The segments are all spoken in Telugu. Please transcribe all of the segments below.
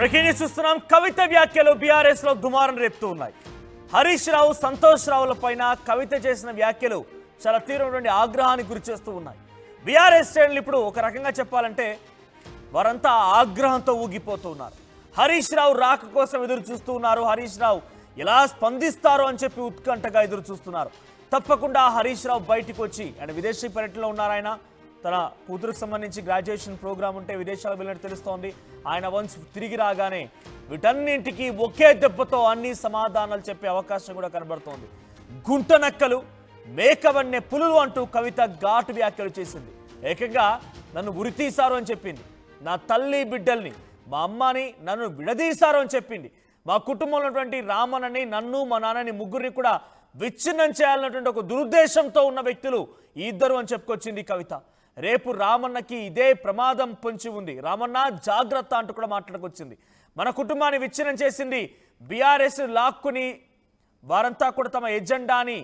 బ్రేకింగ్ న్యూస్ చూస్తున్నాం. కవిత వ్యాఖ్యలు బీఆర్ఎస్ లో దుమారం రేపుతూ ఉన్నాయి. హరీష్ రావు, సంతోష్ రావుల పైన కవిత చేసిన వ్యాఖ్యలు చాలా తీవ్రమైనటువంటి ఆగ్రహానికి గురి చేస్తూ ఉన్నాయి. బీఆర్ఎస్ శ్రేణులు ఇప్పుడు ఒక రకంగా చెప్పాలంటే వారంతా ఆగ్రహంతో ఊగిపోతున్నారు. హరీష్ రావు రాక కోసం ఎదురు చూస్తూ ఉన్నారు. హరీష్ రావు ఎలా స్పందిస్తారో అని చెప్పి ఉత్కంఠగా ఎదురు చూస్తున్నారు. తప్పకుండా హరీష్ రావు బయటికి వచ్చి ఆయన విదేశీ పర్యటనలో ఉన్నారు. ఆయన తన కూతురుకు సంబంధించి గ్రాడ్యుయేషన్ ప్రోగ్రామ్ ఉంటే విదేశాలకు వెళ్ళినట్టు తెలుస్తోంది. ఆయన వన్స్ తిరిగి రాగానే వీటన్నింటికి ఒకే దెబ్బతో అన్ని సమాధానాలు చెప్పే అవకాశం కూడా కనబడుతోంది. గుంట నక్కలు మేకవన్నే పులులు అంటూ కవిత ఘాటు వ్యాఖ్యలు చేసింది. ఏకంగా నన్ను ఉరితీశారు అని చెప్పింది. నా తల్లి బిడ్డల్ని, మా అమ్మని నన్ను విడదీశారు అని చెప్పింది. మా కుటుంబంలో ఉన్నటువంటి రామనని, నన్ను, మా నాన్నని ముగ్గురిని కూడా విచ్ఛిన్నం చేయాలన్నటువంటి ఒక దురుద్దేశంతో ఉన్న వ్యక్తులు ఈ ఇద్దరు అని చెప్పుకొచ్చింది కవిత. రేపు రామన్నకి ఇదే ప్రమాదం పొంచి ఉంది, రామన్న జాగ్రత్త అంటూ కూడా మాట్లాడుకొచ్చింది. మన కుటుంబాన్ని విచ్ఛిన్నం చేసింది బీఆర్ఎస్ లాక్కుని వారంతా కూడా తమ ఎజెండాని,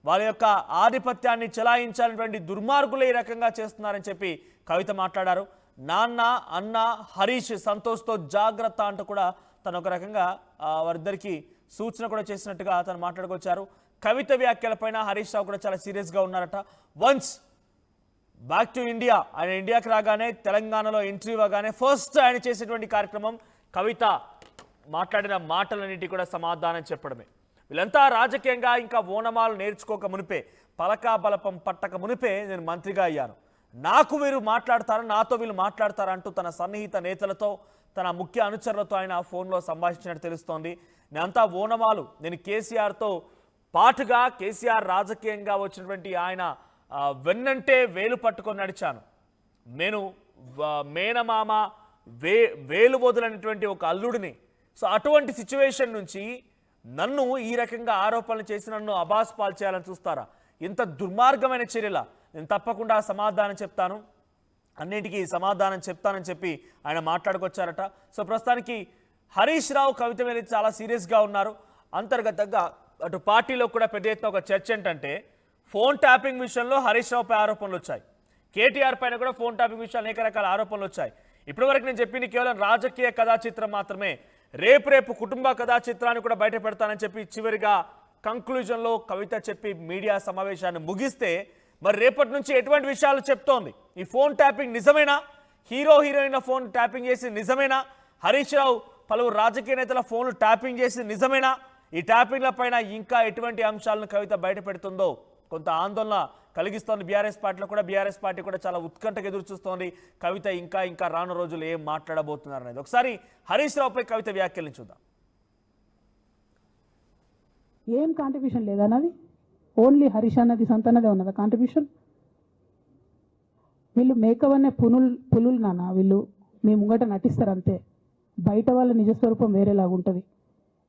వాళ్ళ యొక్క ఆధిపత్యాన్ని చెలాయించాలనేటువంటి దుర్మార్గులు ఈ రకంగా చేస్తున్నారని చెప్పి కవిత మాట్లాడారు. నాన్న, అన్న, హరీష్, సంతోష్తో జాగ్రత్త అంటూ కూడా తను ఒక రకంగా వారిద్దరికి సూచన కూడా చేసినట్టుగా తను మాట్లాడుకొచ్చారు. కవిత వ్యాఖ్యలపైన హరీష్ రావు కూడా చాలా సీరియస్గా ఉన్నారట. వన్స్ బ్యాక్ టు ఇండియా, ఆయన ఇండియాకి రాగానే తెలంగాణలో ఎంట్రీ ఇవ్వగానే ఫస్ట్ ఆయన చేసేటువంటి కార్యక్రమం కవిత మాట్లాడిన మాటలన్నింటి కూడా సమాధానం చెప్పడమే. వీళ్ళంతా రాజకీయంగా ఇంకా ఓనమాలు నేర్చుకోక మునిపే, పలకా బలపం పట్టక మునిపే నేను మంత్రిగా అయ్యాను, నాకు వీరు మాట్లాడతారా, నాతో వీళ్ళు మాట్లాడతారా అంటూ తన సన్నిహిత నేతలతో, తన ముఖ్య అనుచరులతో ఆయన ఫోన్లో సంభాషించినట్టు తెలుస్తోంది. నేనంతా ఓనమాలు, నేను కేసీఆర్తో పాటుగా కేసీఆర్ రాజకీయంగా వచ్చినటువంటి ఆయన వెన్నంటే వేలు పట్టుకొని నడిచాను. నేను మేనమామ వేలు వదులైనటువంటి ఒక అల్లుడిని. సో అటువంటి సిచ్యువేషన్ నుంచి నన్ను ఈ రకంగా ఆరోపణలు చేసి నన్ను అబాస్ పాలు చేయాలని చూస్తారా? ఇంత దుర్మార్గమైన చర్యల నేను తప్పకుండా సమాధానం చెప్తాను, అన్నింటికీ సమాధానం చెప్తానని చెప్పి ఆయన మాట్లాడుకొచ్చారట. సో ప్రస్తుతానికి హరీష్ రావు కవిత మీద చాలా సీరియస్గా ఉన్నారు. అంతర్గతంగా అటు పార్టీలో కూడా పెద్ద ఎత్తున ఒక చర్చ ఏంటంటే, ఫోన్ ట్యాపింగ్ విషయంలో హరీష్ రావుపై ఆరోపణలు వచ్చాయి. కేటీఆర్ పైన కూడా ఫోన్ ట్యాపింగ్ విషయాలు అనేక రకాల ఆరోపణలు వచ్చాయి. ఇప్పటివరకు నేను చెప్పింది కేవలం రాజకీయ కథా చిత్రం మాత్రమే. రేపు కుటుంబ కథా చిత్రాన్ని కూడా బయట పెడతానని చెప్పి చివరిగా కంక్లూజన్లో కవిత చెప్పి మీడియా సమావేశాన్ని ముగిస్తే, మరి రేపటి నుంచి ఎటువంటి విషయాలు చెప్తోంది? ఈ ఫోన్ ట్యాపింగ్ నిజమేనా? హీరోయిన్ల ఫోన్ ట్యాపింగ్ చేసి నిజమేనా? హరీష్ రావు పలువురు రాజకీయ నేతల ఫోన్లు ట్యాపింగ్ చేసి నిజమేనా? ఈ ట్యాపింగ్ల పైన ఇంకా ఎటువంటి అంశాలను కవిత బయట పెడుతుందో కొంత ఆందోళన కలిగిస్తోంది బీఆర్ఎస్ పార్టీలో కూడా. బీఆర్ఎస్ పార్టీ కూడా చాలా ఉత్కంఠగా ఎదురు చూస్తోంది కవిత ఇంకా రాను రోజులు ఏం మాట్లాడబోతున్నారు అనేది. ఒకసారి హరీష్ రావుపై కవిత వ్యాఖ్యలను చూద్దాం. ఏం కాంట్రిబ్యూషన్ లేదన్నది, ఓన్లీ హరీష్ అన్నది సొంతన్నదే ఉన్నదా కాంట్రిబ్యూషన్? వీళ్ళు మేకవన్నే పులులు నాన్న, వీళ్ళు మీ ముంగట నటిస్తారు అంతే. బయట వాళ్ళ నిజస్వరూపం వేరేలాగా ఉంటుంది.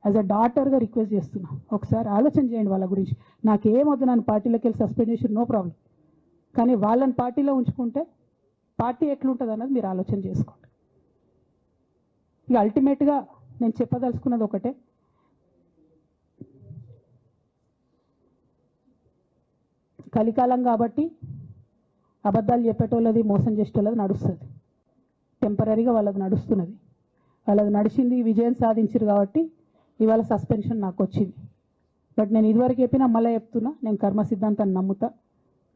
యాజ్ అ డాటర్గా రిక్వెస్ట్ చేస్తున్నా, ఒకసారి ఆలోచన చేయండి వాళ్ళ గురించి. నాకేమొద్దు, నన్ను పార్టీలోకి వెళ్ళి సస్పెండ్ చేసి నో ప్రాబ్లం, కానీ వాళ్ళని పార్టీలో ఉంచుకుంటే పార్టీ ఎట్లుంటుంది అన్నది మీరు ఆలోచన చేసుకోండి. ఇక అల్టిమేట్గా నేను చెప్పదలుచుకున్నది ఒకటే, కలికాలం కాబట్టి అబద్ధాలు చెప్పేటోళ్ళది, మోసం చేసేటోళ్ళది నడుస్తుంది. టెంపరీగా వాళ్ళది నడుస్తున్నది, వాళ్ళది నడిచింది, విజయం సాధించారు కాబట్టి ఇవాళ సస్పెన్షన్ నాకు వచ్చింది. బట్ నేను ఇదివరకు చెప్పినా మళ్ళీ చెప్తున్నా, నేను కర్మ సిద్ధాంతాన్ని నమ్ముతా.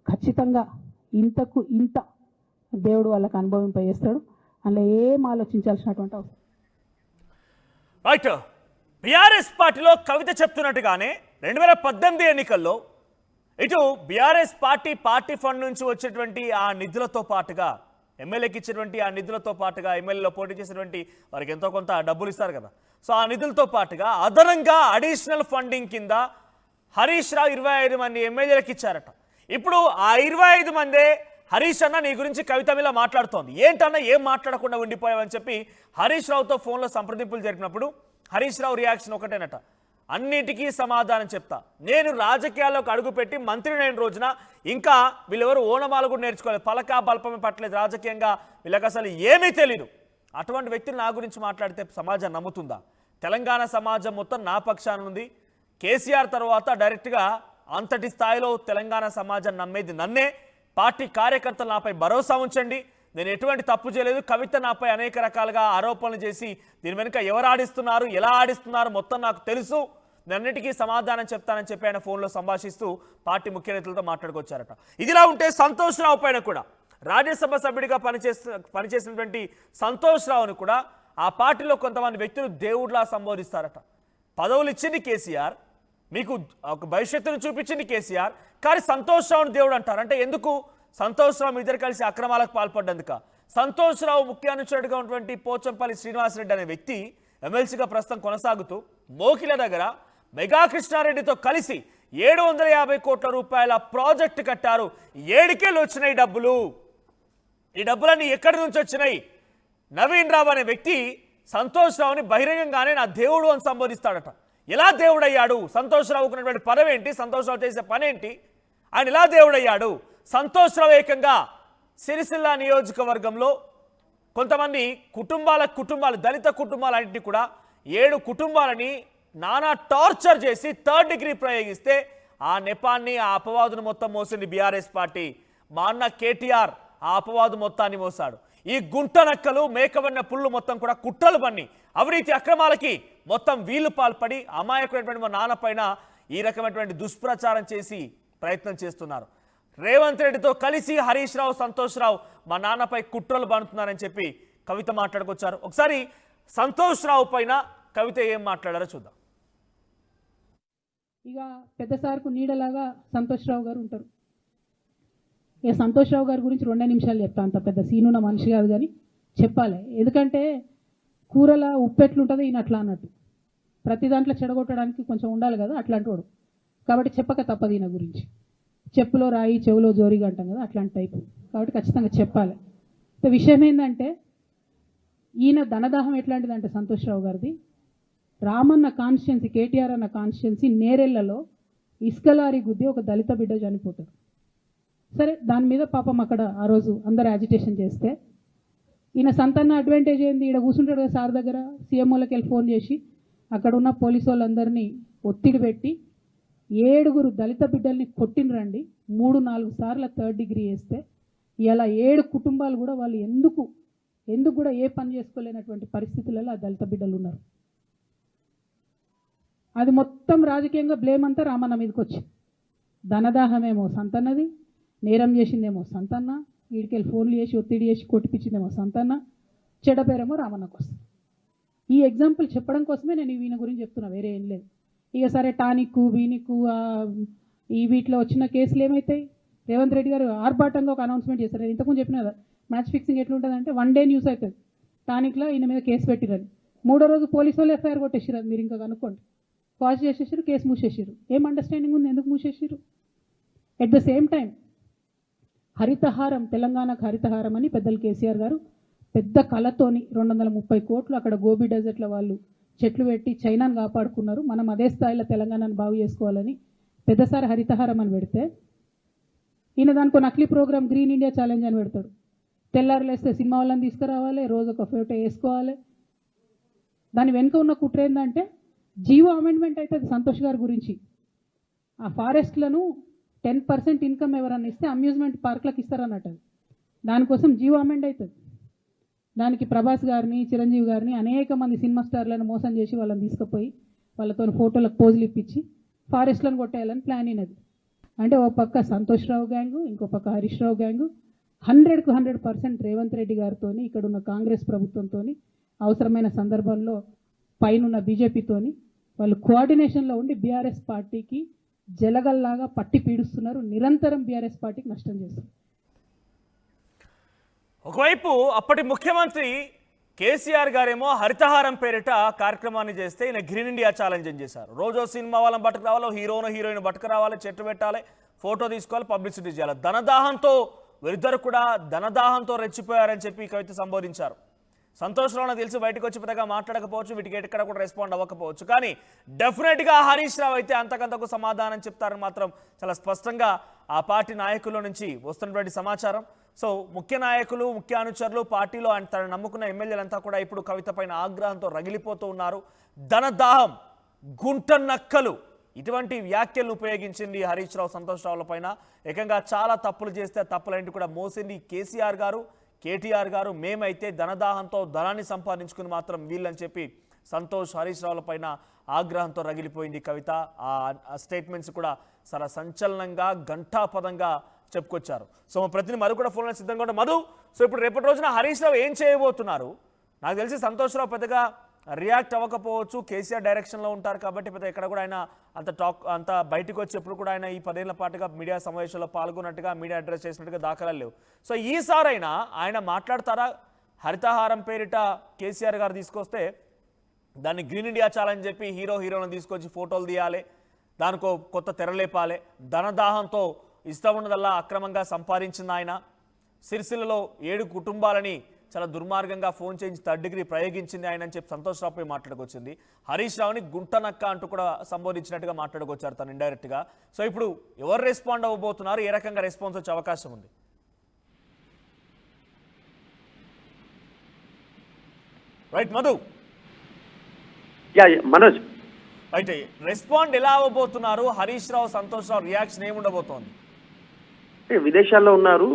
ఖచ్చితంగా ఇంతకు ఇంత దేవుడు వాళ్ళకి అనుభవింపజేస్తాడు, అందులో ఏం ఆలోచించాల్సినటువంటి అవసరం. రైట్, బీఆర్ఎస్ పార్టీలో కవిత చెప్తున్నట్టుగానే 2018 ఎన్నికల్లో ఇటు బీఆర్ఎస్ పార్టీ ఫండ్ నుంచి వచ్చేటువంటి ఆ నిధులతో పాటుగా, ఎమ్మెల్యేకి ఇచ్చినటువంటి ఆ నిధులతో పాటుగా, ఎమ్మెల్యేలో పోటీ చేసినటువంటి వారికి ఎంతో కొంత డబ్బులు ఇస్తారు కదా, సో ఆ నిధులతో పాటుగా అదనంగా అడిషనల్ ఫండింగ్ కింద హరీష్ రావు 25 మంది ఎమ్మెల్యేలకు ఇచ్చారట. ఇప్పుడు ఆ 25 మందే హరీష్ అన్న నీ గురించి కవిత మీద మాట్లాడుతోంది. ఏంటన్నా ఏం మాట్లాడకుండా ఉండిపోయావని చెప్పి హరీష్ రావుతో ఫోన్లో సంప్రదింపులు జరిపినప్పుడు హరీష్ రావు రియాక్షన్ ఒకటేనట, అన్నిటికీ సమాధానం చెప్తా, నేను రాజకీయాల్లోకి అడుగుపెట్టి మంత్రినైన రోజున ఇంకా వీళ్ళెవరు ఓనమాలు కూడా నేర్చుకోలేదు, పలకా బల్పమే పట్టలేదు, రాజకీయంగా వీళ్ళకి అసలు ఏమీ తెలియదు. అటువంటి వ్యక్తులు నా గురించి మాట్లాడితే సమాజం నమ్ముతుందా? తెలంగాణ సమాజం మొత్తం నా పక్షాన ఉంది. కేసీఆర్ తర్వాత డైరెక్ట్గా అంతటి స్థాయిలో తెలంగాణ సమాజం నమ్మేది నన్నే. పార్టీ కార్యకర్తలు నాపై భరోసా ఉంచండి, నేను ఎటువంటి తప్పు చేయలేదు, కవిత నాపై అనేక రకాలుగా ఆరోపణలు చేసి దీని వెనుక ఎవరు ఆడిస్తున్నారు, ఎలా ఆడిస్తున్నారు మొత్తం నాకు తెలుసు, అన్నిటికీ సమాధానం చెప్తానని చెప్పి ఆయన ఫోన్లో సంభాషిస్తూ పార్టీ ముఖ్య నేతలతో మాట్లాడుకొచ్చారట. ఇదిలా ఉంటే సంతోష్ రావు పైన కూడా, రాజ్యసభ సభ్యుడిగా పనిచేసినటువంటి సంతోష్ రావును కూడా ఆ పార్టీలో కొంతమంది వ్యక్తులు దేవుడిలా సంబోధిస్తారట. పదవులు ఇచ్చింది కేసీఆర్, మీకు ఒక భవిష్యత్తును చూపించింది కేసీఆర్, కానీ సంతోష్ రావును దేవుడు అంటారు. అంటే ఎందుకు? సంతోష్ రావు ఇద్దరు కలిసి అక్రమాలకు పాల్పడ్డందుక. సంతోష్ రావు ముఖ్య అనుచరుడిగా ఉన్నటువంటి పోచంపల్లి శ్రీనివాసరెడ్డి అనే వ్యక్తి ఎమ్మెల్సీగా ప్రస్తుతం కొనసాగుతూ మోకిల దగ్గర మెగా కృష్ణారెడ్డితో కలిసి 750 కోట్ల రూపాయల ప్రాజెక్టు కట్టారు. 7 వచ్చినాయి డబ్బులు. ఈ డబ్బులన్నీ ఎక్కడి నుంచి వచ్చినాయి? నవీన్ రావు అనే వ్యక్తి సంతోష్ రావుని బహిరంగంగానే నా దేవుడు అని సంబోధిస్తాడట. ఎలా దేవుడయ్యాడు? సంతోష్ రావుకు ఉన్నటువంటి పదవి ఏంటి? సంతోష్ రావు చేసే పని ఏంటి? ఆయన ఎలా దేవుడయ్యాడు? సంతోష్ రావు ఏకంగా సిరిసిల్ల నియోజకవర్గంలో కొంతమంది కుటుంబాలు దళిత కుటుంబాలన్నింటినీ కూడా 7 కుటుంబాలని నానా టార్చర్ చేసి 3rd డిగ్రీ ప్రయోగిస్తే ఆ నెపాన్ని, ఆ అపవాదును మొత్తం మోసింది బీఆర్ఎస్ పార్టీ. మా అన్న కేటీఆర్ ఆ అపవాదు మొత్తాన్ని మోసాడు. ఈ గుంట నక్కలు, మేకవన్న పుళ్ళు మొత్తం కూడా కుట్రలు పన్ని అవినీతి అక్రమాలకి మొత్తం వీళ్ళు పాల్పడి అమాయకుడైనటువంటి మా నాన్న పైన ఈ రకమైనటువంటి దుష్ప్రచారం చేసి ప్రయత్నం చేస్తున్నారు. రేవంత్ రెడ్డితో కలిసి హరీష్ రావు, సంతోష్ రావు మా నాన్నపై కుట్రలు పడుతున్నారని చెప్పి కవిత మాట్లాడుకొచ్చారు. ఒకసారి సంతోష్ రావు పైన కవిత ఏం మాట్లాడారో చూద్దాం. ఇక పెద్ద సార్కు నీడలాగా సంతోష్ రావు గారు ఉంటారు. ఇక సంతోష్ రావు గారి గురించి 2 నిమిషాలు చెప్తా. అంత పెద్ద సీనున్న మనిషి కాదు కానీ చెప్పాలి. ఎందుకంటే కూరల ఉప్పు ఎట్లుంటుందో ఈయన అట్లా అన్నట్టు ప్రతి దాంట్లో చెడగొట్టడానికి కొంచెం ఉండాలి కదా, అట్లాంటి వాడు. కాబట్టి చెప్పక తప్పదు ఈయన గురించి. చెప్పులో రాయి చెవులో జోరిగా అంటాం కదా, అట్లాంటి టైపు. కాబట్టి ఖచ్చితంగా చెప్పాలి. విషయం ఏంటంటే ఈయన ధనదాహం ఎట్లాంటిదంటే సంతోష్ రావు గారిది, రామన్న కాన్స్టిట్యున్సీ, కేటీఆర్ అన్న కాన్స్టిట్యున్సీ నేరెళ్లలో ఇసుకలారి గుద్ది ఒక దళిత బిడ్డ చనిపోతాడు. సరే, దాని మీద పాపం అక్కడ ఆ రోజు అందరు యాజిటేషన్ చేస్తే ఈయన సంతన్న అడ్వాంటేజ్ ఏంది, ఈడ కూర్చుంటాడు కదా సార్ దగ్గర, సీఎంఓలకి వెళ్ళి ఫోన్ చేసి అక్కడ ఉన్న పోలీసు వాళ్ళందరినీ ఒత్తిడి పెట్టి 7 దళిత బిడ్డల్ని కొట్టినరండి. 3-4 సార్లు 3rd డిగ్రీ వేస్తే ఇలా 7 కుటుంబాలు కూడా వాళ్ళు ఎందుకు కూడా ఏ పని చేసుకోలేనటువంటి పరిస్థితులలో ఆ దళిత బిడ్డలు ఉన్నారు. అది మొత్తం రాజకీయంగా బ్లేమ్ అంతా రామన్న మీదకి వచ్చి, ధనదాహమేమో సంతన్నది, నేరం చేసిందేమో సంతన్న, వీడికెళ్ళి ఫోన్లు చేసి ఒత్తిడి చేసి కొట్టిపించిందేమో సంతన్న, చెడపేరేమో రామన్నకు వస్తుంది. ఈ ఎగ్జాంపుల్ చెప్పడం కోసమే నేను ఈయన గురించి చెప్తున్నా, వేరే ఏం లేదు. ఇక సరే టానిక్కు వీనిక్కు ఈ వీటిలో వచ్చిన కేసులు ఏమవుతాయి? రేవంత్ రెడ్డి గారు ఆర్భాటంగా ఒక అనౌన్స్మెంట్ చేస్తారు. నేను ఇంతకుముందు చెప్పిన కదా, మ్యాచ్ ఫిక్సింగ్ ఎట్లుంటుందంటే 1 డే న్యూస్ అవుతుంది. టానిక్లో ఈయన మీద కేసు పెట్టిరని, 3వ రోజు పోలీసు వాళ్ళు ఎఫ్ఐఆర్ కొట్టేసారు. మీరు ఇంకా కనుక్కోండి. కాజ్ చేసేసారు, కేసు మూసేసారు. ఏం అండర్స్టాండింగ్ ఉంది ఎందుకు మూసేసారు? At the same time Harithaharam, తెలంగాణకు హరితహారం అని పెద్దలు కేసీఆర్ గారు పెద్ద కళతోని 230 కోట్లు అక్కడ గోబీ డెజర్ట్ల వాళ్ళు చెట్లు పెట్టి చైనాను కాపాడుకున్నారు. మనం అదే స్థాయిలో తెలంగాణను బాగు చేసుకోవాలని పెద్దసారి హరితహారం అని పెడితే ఈయన దానికో నకిలీ ప్రోగ్రామ్ గ్రీన్ ఇండియా ఛాలెంజ్ అని పెడతాడు. తెల్లారులేస్తే సినిమా వాళ్ళని తీసుకురావాలి, రోజు ఒక ఫోటో వేసుకోవాలి. దాని వెనుక ఉన్న కుట్ర ఏంటంటే జీవో అమెండ్మెంట్ అవుతుంది సంతోష్ గారి గురించి. ఆ ఫారెస్ట్లను 10% ఇన్కమ్ ఎవరన్నా ఇస్తే అమ్యూజ్మెంట్ పార్క్లకు ఇస్తారన్నట్టు. దానికోసం జీవో అమెండ్ అవుతుంది. దానికి ప్రభాస్ గారిని, చిరంజీవి గారిని, అనేక మంది సినిమా స్టార్లను మోసం చేసి వాళ్ళని తీసుకుపోయి వాళ్ళతో ఫోటోలకు పోజులు ఇప్పించి ఫారెస్ట్లను కొట్టేయాలని ప్లాన్ అయినది. అంటే ఒక పక్క సంతోష్ రావు గ్యాంగు, ఇంకో పక్క హరీష్ రావు గ్యాంగు 100కు 100% రేవంత్ రెడ్డి గారితో, ఇక్కడున్న కాంగ్రెస్ ప్రభుత్వంతో, అవసరమైన సందర్భంలో పైనున్న బీజేపీతోని వాళ్ళు కోఆర్డినేషన్లో ఉండి బీఆర్ఎస్ పార్టీకి జలగల్లాగా పట్టి పీడుస్తున్నారు. నిరంతరం బీఆర్ఎస్ పార్టీకి నష్టం చేస్తారు. ఒకవైపు అప్పటి ముఖ్యమంత్రి కేసీఆర్ గారేమో హరితహారం పేరిట కార్యక్రమాన్ని చేస్తే ఈయన గ్రీన్ ఇండియా ఛాలెంజ్ చేశారు. రోజో సినిమా వాళ్ళని బట్టుకు రావాలి, హీరోయిన్ బట్టుకు రావాలి, చెట్టు పెట్టాలి, ఫోటో తీసుకోవాలి, పబ్లిసిటీ చేయాలి. ధనదాహంతో వీరిద్దరు కూడా ధనదాహంతో రెచ్చిపోయారని చెప్పి కవిత సంబోధించారు. సంతోష్ రావు తెలిసి బయటకు వచ్చి పెద్దగా మాట్లాడకపోవచ్చు, వీటికి ఎక్కడ కూడా రెస్పాండ్ అవ్వకపోవచ్చు, కానీ డెఫినెట్గా హరీష్ రావు అయితే అంతకంతకు సమాధానం చెప్తారని మాత్రం చాలా స్పష్టంగా ఆ పార్టీ నాయకుల నుంచి వస్తున్నటువంటి సమాచారం. సో ముఖ్య నాయకులు, ముఖ్య అనుచరులు, పార్టీలో తన నమ్ముకున్న ఎమ్మెల్యేలంతా కూడా ఇప్పుడు కవిత పైన ఆగ్రహంతో రగిలిపోతూ ఉన్నారు. ధనదాహం, గుంట నక్కలు ఇటువంటి వ్యాఖ్యలను ఉపయోగించింది హరీష్ రావు సంతోష్ రావుల పైన. ఏకంగా చాలా తప్పులు చేస్తే తప్పులన్నింటి కూడా మోసింది కేసీఆర్ గారు, కేటీఆర్ గారు మేమైతే ధనదాహంతో ధనాన్ని సంపాదించుకుని మాత్రం వీళ్ళని చెప్పి సంతోష్ హరీష్ రావుల పైన ఆగ్రహంతో రగిలిపోయింది కవిత. ఆ స్టేట్మెంట్స్ కూడా చాలా సంచలనంగా ఘంటాపదంగా చెప్పుకొచ్చారు. సో మా ప్రతినిధి మధు కూడా ఫోన్లో సిద్ధంగా ఉంటారు. మధు, సో ఇప్పుడు రేపటి రోజున హరీష్ రావు ఏం చేయబోతున్నారు? నాకు తెలిసి సంతోష్ రావు పెద్దగా రియాక్ట్ అవ్వకపోవచ్చు, కేసీఆర్ డైరెక్షన్లో ఉంటారు కాబట్టి పెద్ద ఎక్కడ కూడా ఆయన అంత బయటకు వచ్చి ఎప్పుడు కూడా ఆయన ఈ 10 ఏళ్ల పాటుగా మీడియా సమావేశంలో పాల్గొన్నట్టుగా మీడియా అడ్రస్ చేసినట్టుగా దాఖలాలు లేవు. సో ఈసారైనా ఆయన మాట్లాడతారా? హరితహారం పేరిట కేసీఆర్ గారు తీసుకొస్తే దాన్ని గ్రీన్ ఇండియా ఛాలెంజ్ చెప్పి హీరోలను తీసుకొచ్చి ఫోటోలు తీయాలి, దానికో కొత్త తెరలేపాలి, ధనదాహంతో ఇష్టం ఉన్నదల్లా అక్రమంగా సంపాదించింది ఆయన, సిరిసిల్లలో 7 కుటుంబాలని చాలా దుర్మార్గంగా ఫోన్ చేయించి 3rd డిగ్రీ ప్రయోగించింది ఆయన అని చెప్పి సంతోష్ రావుపై మాట్లాడుకొచ్చింది. హరీష్ రావుని గుంటనక్క అంటూ కూడా సంబోధించినట్టుగా మాట్లాడుకొచ్చారు తను ఇండైరెక్ట్గా. సో ఇప్పుడు ఎవరు రెస్పాండ్ అవ్వబోతున్నారు? ఏ రకంగా రెస్పాన్స్ వచ్చే అవకాశం ఉంది? రైట్ మధు, మనోజ్, అయితే రెస్పాండ్ ఎలా అవ్వబోతున్నారు? హరీష్ రావు, సంతోష్ రావు రియాక్షన్ ఏముండబోతోంది? విదేశాల్లో ఉన్నారు.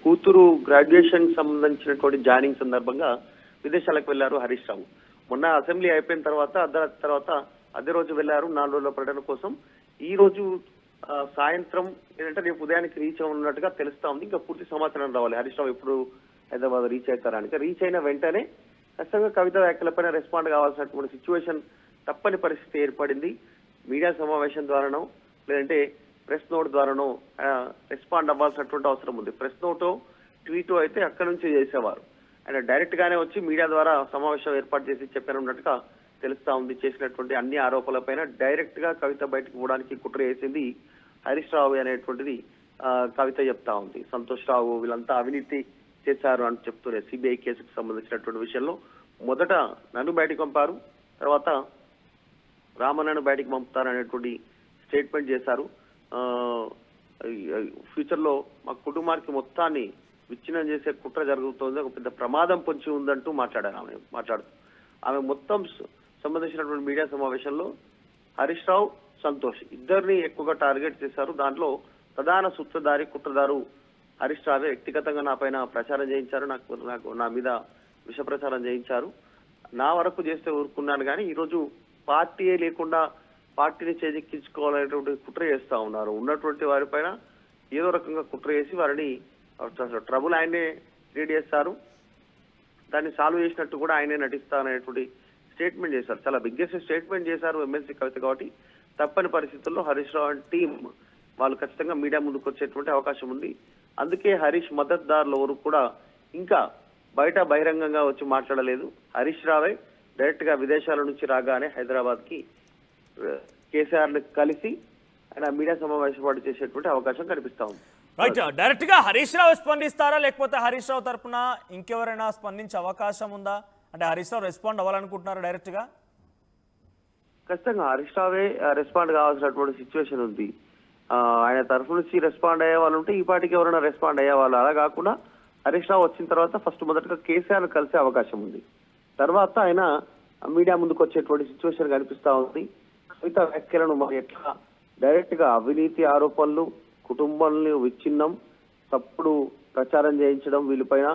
కూతురు గ్రాడ్యుయేషన్ సంబంధించినటువంటి జాయినింగ్ సందర్భంగా విదేశాలకు వెళ్లారు హరీష్ రావు. మొన్న అసెంబ్లీ అయిపోయిన తర్వాత అర్ధరాత్రి తర్వాత అదే రోజు వెళ్లారు 4 రోజుల పర్యటన కోసం. ఈ రోజు సాయంత్రం ఏంటంటే రేపు ఉదయానికి రీచ్ ఉన్నట్టుగా తెలుస్తా ఉంది. ఇంకా పూర్తి సమాచారం రావాలి హరీష్ రావు ఎప్పుడు హైదరాబాద్ రీచ్ అవుతారని. రీచ్ అయిన వెంటనే ఖచ్చితంగా కవిత వ్యాఖ్యలపైన రెస్పాండ్ కావాల్సినటువంటి సిచ్యువేషన్ తప్పని పరిస్థితి ఏర్పడింది. మీడియా సమావేశం ద్వారానో లేదంటే ప్రెస్ నోట్ ద్వారానో రెస్పాండ్ అవ్వాల్సినటువంటి అవసరం ఉంది. ప్రెస్ నోటో ట్వీటో అయితే అక్కడి నుంచి చేసేవారు. ఆయన డైరెక్ట్ గానే వచ్చి మీడియా ద్వారా సమావేశం ఏర్పాటు చేసి చెప్పారన్నట్టుగా తెలుస్తా ఉంది. చేసినటువంటి అన్ని ఆరోపణలపైన డైరెక్ట్ గా కవిత బయటకు పోవడానికి కుట్ర చేసింది హరీష్ రావు అనేటువంటిది కవిత చెప్తా ఉంది. సంతోష్ రావు వీళ్ళంతా అవినీతి చేశారు అని చెప్తున్నారు. సిబిఐ కేసుకు సంబంధించినటువంటి విషయంలో మొదట నన్ను బయటకు పంపారు, తర్వాత రామన్నను బయటకు పంపుతారు అనేటువంటి స్టేట్మెంట్ చేశారు. ఫ్యూచర్ లో మా కుటుంబానికి మొత్తాన్ని విచ్ఛిన్నం చేసే కుట్ర జరుగుతోంది, ఒక పెద్ద ప్రమాదం పొంచి ఉందంటూ మాట్లాడారు. ఆమె మొత్తం సంబంధించినటువంటి మీడియా సమావేశంలో హరీష్ రావు, సంతోష్ ఇద్దరిని ఎక్కువగా టార్గెట్ చేశారు. దాంట్లో ప్రధాన సూత్రధారి, కుట్రదారు హరీష్ రావే. వ్యక్తిగతంగా నా పైన ప్రచారం చేయించారు, నాకు నా మీద విష ప్రచారం చేయించారు. నా వరకు చేస్తే ఊరుకున్నాను, కానీ ఈరోజు పార్టీయే లేకుండా పార్టీని చేజెక్కించుకోవాలనేటువంటి కుట్ర చేస్తా ఉన్నారు. ఉన్నటువంటి వారిపైన ఏదో రకంగా కుట్ర చేసి వారిని ట్రబుల్ ఆయనే క్రియేట్ చేస్తారు, దాన్ని సాల్వ్ చేసినట్టు కూడా ఆయనే నటిస్తారనేటువంటి స్టేట్మెంట్ చేశారు. చాలా బిగ్గెస్ట్ స్టేట్మెంట్ చేశారు ఎమ్మెల్సీ కవిత. కాబట్టి తప్పని పరిస్థితుల్లో హరీష్ రావు అండ్ టీం వాళ్ళు ఖచ్చితంగా మీడియా ముందుకు వచ్చేటువంటి అవకాశం ఉంది. అందుకే హరీష్ మద్దతుదారులు ఎవరు కూడా ఇంకా బయట బహిరంగంగా వచ్చి మాట్లాడలేదు. హరీష్ రావే డైరెక్ట్ గా విదేశాల నుంచి రాగానే హైదరాబాద్ కి కేసీఆర్ ని కలిసి ఆయన మీడియా సమావేశం ఏర్పాటు చేసేటువంటి అవకాశం కనిపిస్తా ఉంది. రైట్, డైరెక్ట్ గా హరీష్ రావు స్పందిస్తారా, లేకపోతే హరీష్ రావు తరఫున ఇంకెవరైనా స్పందించే అవకాశం ఉందా? అంటే హరీష్ రావు రెస్పాండ్ అవ్వాలనుకుంటున్నారా డైరెక్ట్ గా? ఖచ్చితంగా హరీష్ రావే రెస్పాండ్ కావాల్సినటువంటి సిచ్యువేషన్ ఉంది. ఆయన తరఫు నుంచి రెస్పాండ్ అయ్యే వాళ్ళు ఉంటే ఈ పార్టీకి ఎవరైనా రెస్పాండ్ అయ్యే వాళ్ళు. అలా కాకుండా హరీష్ రావు వచ్చిన తర్వాత ఫస్ట్ మొదటగా కేసీఆర్ కలిసే అవకాశం ఉంది. తర్వాత ఆయన మీడియా ముందుకు వచ్చేటువంటి సిచ్యువేషన్ కనిపిస్తా ఉంది. కవిత వ్యాఖ్యలను మరి ఎట్లా డైరెక్ట్ గా అవినీతి ఆరోపణలు, కుటుంబాలను విచ్ఛిన్నం, తప్పుడు ప్రచారం చేయించడం వీళ్ళపైన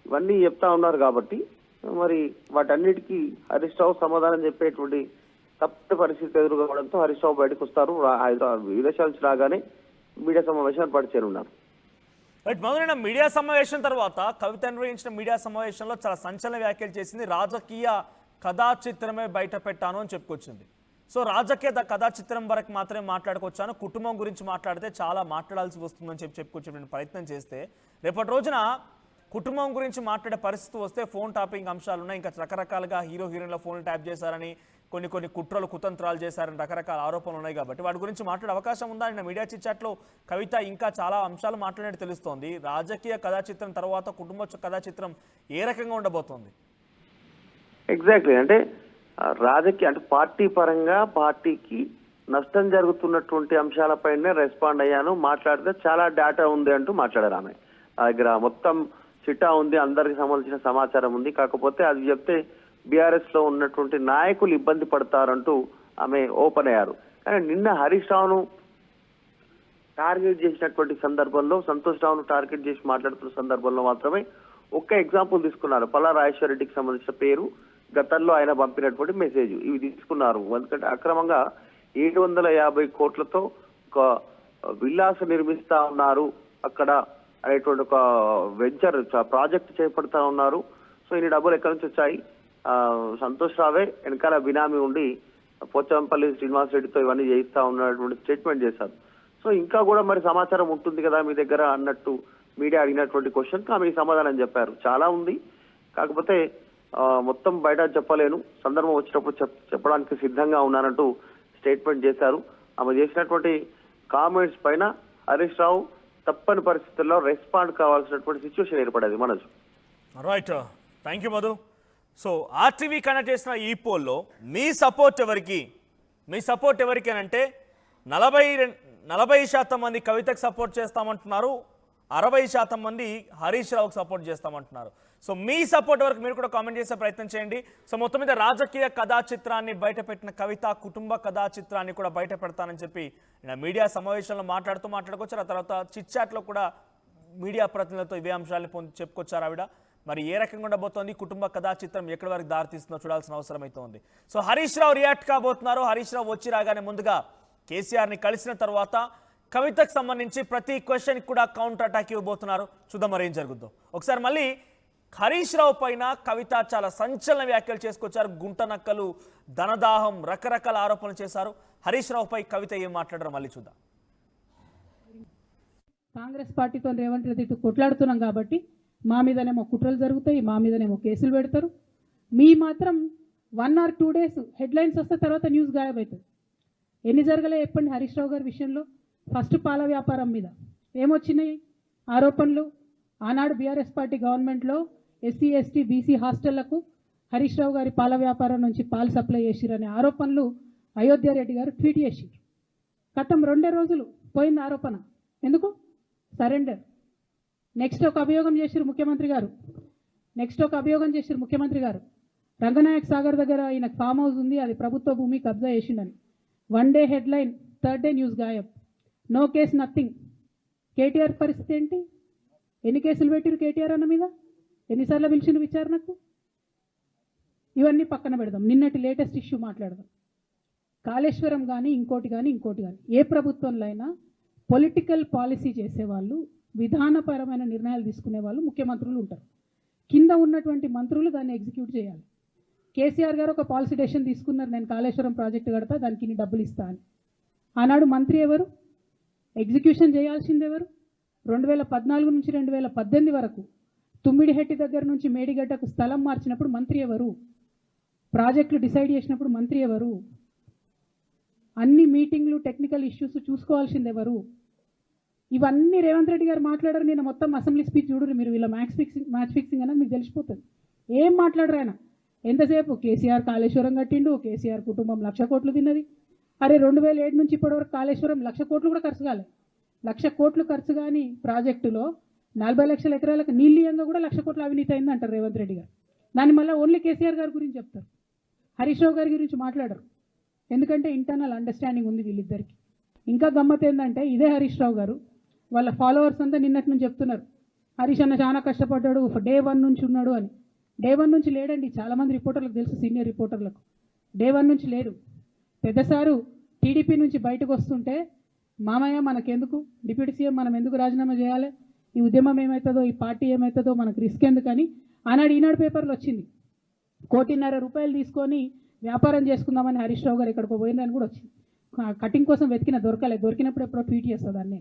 ఇవన్నీ చెప్తా ఉన్నారు. కాబట్టి మరి వాటన్నిటికీ హరీష్ రావు సమాధానం చెప్పేటువంటి తప్పని పరిస్థితి ఎదురుకోవడంతో హరీష్ రావు బయటకు వస్తారు. హైదరాబాద్ విదేశాల నుంచి రాగానే మీడియా సమావేశం ఏర్పాటు చేయనున్నారు. రైట్, మొదలైన మీడియా సమావేశం తర్వాత కవిత నిర్వహించిన మీడియా సమావేశంలో చాలా సంచలన వ్యాఖ్యలు చేసింది. రాజకీయ కథా చిత్రమే బయట పెట్టాను అని చెప్పుకొచ్చింది. సో రాజకీయ కథా చిత్రం వరకు మాత్రమే మాట్లాడుకొచ్చాను, కుటుంబం గురించి మాట్లాడితే చాలా మాట్లాడాల్సి వస్తుందని చెప్పుకొచ్చే ప్రయత్నం చేస్తే రేపటి రోజున కుటుంబం గురించి మాట్లాడే పరిస్థితి వస్తే ఫోన్ టాపింగ్ అంశాలు ఉన్నాయి. ఇంకా రకరకాలుగా హీరోయిన్ల ఫోన్లు ట్యాప్ చేశారని, కొన్ని కుట్రలు కుతంత్రాలు చేశారని రకరకాల ఆరోపణలు ఉన్నాయి. కాబట్టి వాటి గురించి మాట్లాడే అవకాశం ఉందా? నిన్న మీడియా చిట్చాట్లో కవిత ఇంకా చాలా అంశాలు మాట్లాడినట్టు తెలుస్తోంది. రాజకీయ కథా చిత్రం తర్వాత కుటుంబ కథా చిత్రం ఏ రకంగా ఉండబోతోంది? ఎగ్జాక్ట్లీ, అంటే రాజకీయ అంటే పార్టీ పరంగా పార్టీకి నష్టం జరుగుతున్నటువంటి అంశాలపైనే రెస్పాండ్ అయ్యాను, మాట్లాడితే చాలా డేటా ఉంది అంటూ మాట్లాడారు. ఆమె దగ్గర మొత్తం చిట్టా ఉంది, అందరికి సంబంధించిన సమాచారం ఉంది, కాకపోతే అది చెప్తే బీఆర్ఎస్ లో ఉన్నటువంటి నాయకులు ఇబ్బంది పడతారంటూ ఆమె ఓపెన్ అయ్యారు. కానీ నిన్న హరీష్ రావును టార్గెట్ చేసినటువంటి సందర్భంలో, సంతోష్ రావును టార్గెట్ చేసి మాట్లాడుతున్న సందర్భంలో మాత్రమే ఒక్క ఎగ్జాంపుల్ తీసుకున్నారు. పల్లా రాజేశ్వర రెడ్డికి సంబంధించిన పేరు, గతంలో ఆయన పంపినటువంటి మెసేజ్, ఇవి తీసుకున్నారు. ఎందుకంటే అక్రమంగా 750 కోట్లతో ఒక విల్లాస్ నిర్మిస్తా ఉన్నారు అక్కడ అనేటువంటి ఒక వెంచర్ ప్రాజెక్ట్ చేపడతా ఉన్నారు. సో ఇన్ని డబ్బులు ఎక్కడి నుంచి వచ్చాయి? సంతోష్ రావే వెనకాల బినామీ ఉండి పోచంపల్లి శ్రీనివాస్ రెడ్డితో ఇవన్నీ చేయిస్తా ఉన్నటువంటి స్టేట్మెంట్ చేశారు. సో ఇంకా కూడా మరి సమాచారం ఉంటుంది కదా మీ దగ్గర అన్నట్టు మీడియా అడిగినటువంటి క్వశ్చన్కి ఆమె సమాధానం చెప్పారు. చాలా ఉంది, కాకపోతే మొత్తం బయట చెప్పలేను, సందర్భం వచ్చినప్పుడు చెప్పడానికి సిద్ధంగా ఉన్నానంటూ స్టేట్మెంట్ చేశారు. ఆమె చేసినటువంటి కామెంట్స్ పైన హరీష్ రావు తప్పని పరిస్థితుల్లో రెస్పాండ్ కావాల్సినటువంటి సిచ్యువేషన్ ఏర్పడేది. మనసు right, thank you Madhu. So RTV connect చేసిన ఈ పోల్లో మీ సపోర్ట్ ఎవరికి? మీ సపోర్ట్ ఎవరికి అని అంటే 40% మంది కవితకు సపోర్ట్ చేస్తామంటున్నారు, 60% మంది హరీష్ రావుకి సపోర్ట్ చేస్తామంటున్నారు. సో మీ సపోర్ట్ వరకు మీరు కూడా కామెంట్ చేసే ప్రయత్నం చేయండి. సో మొత్తం మీద రాజకీయ కథా చిత్రాన్ని బయటపెట్టిన కవిత కుటుంబ కథా చిత్రాన్ని కూడా బయట పెడతానని చెప్పి మీడియా సమావేశంలో మాట్లాడుకొచ్చారు. ఆ తర్వాత చిట్ చాట్లో కూడా మీడియా ప్రతినిధులతో ఇవే అంశాలను చెప్పుకొచ్చారు ఆవిడ. మరి ఏ రకంగా ఉండబోతోంది కుటుంబ కథా చిత్రం, ఎక్కడి వరకు దారితీస్తుందో చూడాల్సిన అవసరం అయితే ఉంది. సో హరీష్ రావు రియాక్ట్ కాబోతున్నారు. హరీష్ రావు వచ్చి రాగానే ముందుగా కేసీఆర్ని కలిసిన తర్వాత కవితకు సంబంధించి ప్రతి క్వశ్చన్కి కూడా కౌంటర్ అటాక్ ఇవ్వబోతున్నారు. చూద్దాం మరి ఏం జరుగుద్దో. ఒకసారి మళ్ళీ హరీష్ రావు పైన కవిత చాలా సంచలన వ్యాఖ్యలు చేసుకొచ్చారు. గుంట నక్కలు, ధనదాహం, రకరకాల ఆరోపణలు చేశారు. హరీష్ రావుపై కవిత ఏం మాట్లాడారో మళ్ళీ చూద్దాం. కాంగ్రెస్ పార్టీతో రేవంత్ రెడ్డి ఇటు కొట్లాడుతున్నాం కాబట్టి మా మీదనేమో కుట్రలు జరుగుతాయి, మా మీదనేమో కేసులు పెడతారు. మీ మాత్రం 1 or 2 days హెడ్లైన్స్ వస్తే తర్వాత న్యూస్ గాయబవుతుంది. ఎన్ని జరగలే చెప్పండి హరీష్ రావు గారి విషయంలో. ఫస్ట్ పాల వ్యాపారం మీద ఏమొచ్చినాయి ఆరోపణలు? ఆనాడు బీఆర్ఎస్ పార్టీ గవర్నమెంట్లో SC ST BC హాస్టళ్లకు Harish Rao గారి పాల వ్యాపారం నుంచి పాలు సప్లై చేసిరనే ఆరోపణలు అయోధ్య రెడ్డి గారు ట్వీట్ చేసిరు. గతం 2 రోజులు పోయింది ఆరోపణ. ఎందుకు? సరెండర్. నెక్స్ట్ ఒక అభియోగం చేసిరు ముఖ్యమంత్రి గారు. రంగనాయక్ సాగర్ దగ్గర ఈయన ఫామ్ హౌస్ ఉంది, అది ప్రభుత్వ భూమి, కబ్జా చేసిండని. 1 day headline, 3rd day news గాయబ్. No case, nothing. కేటీఆర్ పరిస్థితి ఏంటి? ఎన్ని కేసులు పెట్టిరు కేటీఆర్ అన్న మీద? ఎన్నిసార్లు పిలిచిండు విచారణకు? ఇవన్నీ పక్కన పెడదాం. నిన్నటి లేటెస్ట్ ఇష్యూ మాట్లాడదాం. కాళేశ్వరం కానీ ఇంకోటి కానీ ఏ ప్రభుత్వంలో అయినా పొలిటికల్ పాలసీ చేసేవాళ్ళు, విధానపరమైన నిర్ణయాలు తీసుకునే వాళ్ళు ముఖ్యమంత్రులు ఉంటారు. కింద ఉన్నటువంటి మంత్రులు దాన్ని ఎగ్జిక్యూట్ చేయాలి. కేసీఆర్ గారు ఒక పాలసీ డెసిషన్ తీసుకున్నారు, నేను కాళేశ్వరం ప్రాజెక్టు కడతా, దానికి ఇన్ని డబ్బులు ఇస్తా అని. ఆనాడు మంత్రి ఎవరు? ఎగ్జిక్యూషన్ చేయాల్సింది ఎవరు? 2014 నుంచి 2018 వరకు తుమ్మిడిహెట్టి దగ్గర నుంచి మేడిగడ్డకు స్థలం మార్చినప్పుడు మంత్రి ఎవరు? ప్రాజెక్టులు డిసైడ్ చేసినప్పుడు మంత్రి ఎవరు? అన్ని మీటింగ్లు, టెక్నికల్ ఇష్యూస్ చూసుకోవాల్సింది ఎవరు? ఇవన్నీ రేవంత్ రెడ్డి గారు మాట్లాడారు. నేను మొత్తం అసెంబ్లీ స్పీచ్ చూడరు మీరు, వీళ్ళ మ్యాచ్ ఫిక్సింగ్ అనేది మీకు తెలిసిపోతుంది. ఏం మాట్లాడరు ఆయన. ఎంతసేపు కేసీఆర్ కాళేశ్వరం కట్టిండు, కేసీఆర్ కుటుంబం 1,00,000 కోట్లు తిన్నది. అరే 2007 నుంచి ఇప్పటివరకు కాళేశ్వరం 1,00,000 కోట్లు కూడా ఖర్చు కాలేదు. 1,00,000 కోట్లు ఖర్చు కాని ప్రాజెక్టులో 40 లక్షల ఎకరాలకు నీళ్ళియంగా కూడా 1,00,000 కోట్ల అవినీతి అయింది అంటారు రేవంత్ రెడ్డి గారు. దాన్ని మళ్ళీ ఓన్లీ కేసీఆర్ గారి గురించి చెప్తారు, హరీష్ రావు గారి గురించి మాట్లాడరు. ఎందుకంటే ఇంటర్నల్ అండర్స్టాండింగ్ ఉంది వీళ్ళిద్దరికి. ఇంకా గమ్మత్ ఏంటంటే ఇదే హరీష్ రావు గారు వాళ్ళ ఫాలోవర్స్ అంతా నిన్నటి నుంచి చెప్తున్నారు, హరీష్ అన్న చాలా కష్టపడ్డాడు, డే 1 నుంచి ఉన్నాడు అని. డే 1 నుంచి లేడండి. చాలామంది రిపోర్టర్లకు తెలుసు, సీనియర్ రిపోర్టర్లకు. డే 1 నుంచి లేడు. పెద్దసారు టీడీపీ నుంచి బయటకు వస్తుంటే, మామయ్య మనకెందుకు, డిప్యూటీ సీఎం మనం ఎందుకు రాజీనామా చేయాలి, ఈ ఉద్యమం ఏమవుతుందో, ఈ పార్టీ ఏమవుతుందో మనకు రిస్క్ ఎందుకని ఆనాడు ఈనాడు పేపర్లో వచ్చింది. 1,50,00,000 రూపాయలు తీసుకొని వ్యాపారం చేసుకుందామని హరీష్ రావు గారు ఎక్కడికో పోయిందని కూడా వచ్చింది. కటింగ్ కోసం దొరికినప్పుడు ఎప్పుడో ట్వీట్ చేస్తుంది దాన్ని.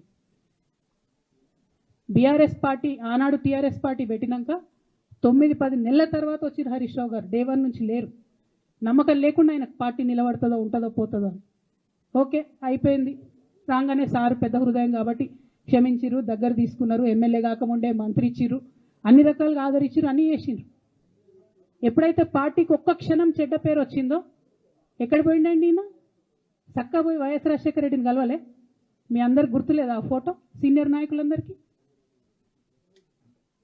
బీఆర్ఎస్ పార్టీ ఆనాడు టీఆర్ఎస్ పార్టీ పెట్టినాక 9-10 నెలల తర్వాత వచ్చిన హరీష్ రావు గారు డే 1 నుంచి లేరు. నమ్మకం లేకుండా ఆయన పార్టీ నిలబడుతుందో ఉంటుందో పోతుందో అని. ఓకే అయిపోయింది. రాగానే సారు పెద్ద హృదయం కాబట్టి క్షమించిరు, దగ్గర తీసుకున్నారు, ఎమ్మెల్యే కాకముందే మంత్రి ఇచ్చిర్రు, అన్ని రకాలుగా ఆదరించిరు, అన్నీ చేసిండ్రు. ఎప్పుడైతే పార్టీకి ఒక్క క్షణం చెడ్డ పేరు వచ్చిందో ఎక్కడ పోయిండండి ఈయన? చక్కా పోయి వైఎస్ రాజశేఖర రెడ్డిని కలవలే? మీ అందరికి గుర్తులేదు ఆ ఫోటో? సీనియర్ నాయకులందరికీ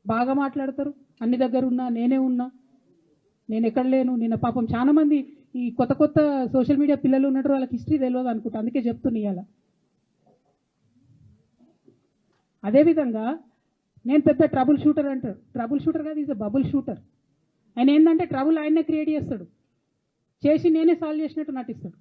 బాగా మాట్లాడతారు, అన్ని దగ్గర ఉన్నా, నేనే ఉన్నా, నేను ఎక్కడ లేను. నిన్న పాపం చాలా మంది ఈ కొత్త సోషల్ మీడియా పిల్లలు ఉన్నట్టు వాళ్ళకి హిస్టరీ తెలియదు అనుకుంటా, అందుకే చెప్తున్నా ఇవాళ. అదేవిధంగా నేను పెద్ద ట్రబుల్ షూటర్ అంటారు. ట్రబుల్ షూటర్ కాదు, ఈజ్ అ బబుల్ షూటర్. ఆయన ఏంటంటే ట్రబుల్ ఆయన్నే క్రియేట్ చేస్తాడు, చేసి నేనే సాల్వ్ చేసినట్టు నటిస్తాడు.